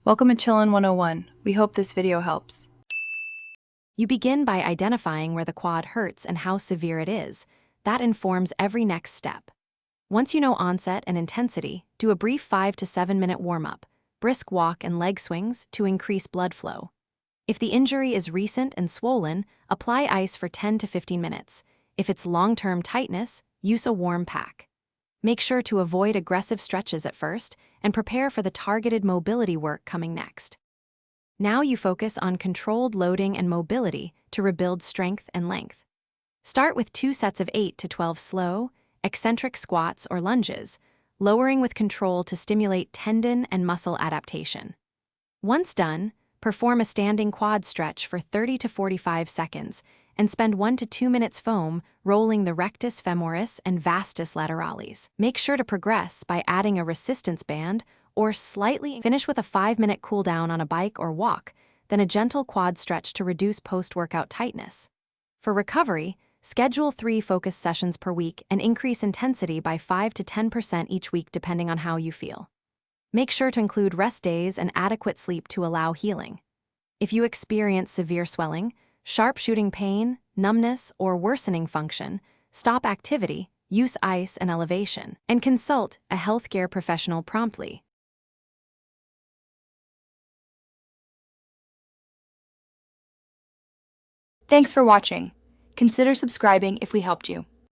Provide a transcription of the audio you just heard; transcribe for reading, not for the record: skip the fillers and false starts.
Welcome to Chillin' 101. We hope this video helps. You begin by identifying where the quad hurts and how severe it is. That informs every next step. Once you know onset and intensity, do a brief 5 to 7 minute warm-up, brisk walk and leg swings to increase blood flow. If the injury is recent and swollen, apply ice for 10 to 15 minutes. If it's long-term tightness, use a warm pack. Make sure to avoid aggressive stretches at first and prepare for the targeted mobility work coming next. Now you focus on controlled loading and mobility to rebuild strength and length. Start with 2 sets of 8 to 12 slow, eccentric squats or lunges, lowering with control to stimulate tendon and muscle adaptation. Once done, perform a standing quad stretch for 30 to 45 seconds and spend 1 to 2 minutes foam rolling the rectus femoris and vastus lateralis. Make sure to progress by adding a resistance band or finish with a 5-minute cool down on a bike or walk, then a gentle quad stretch to reduce post-workout tightness. For recovery, schedule 3 focused sessions per week and increase intensity by 5 to 10% each week depending on how you feel. Make sure to include rest days and adequate sleep to allow healing. If you experience severe swelling, sharp shooting pain, numbness, or worsening function, stop activity, use ice and elevation, and consult a healthcare professional promptly. Thanks for watching. Consider subscribing if we helped you.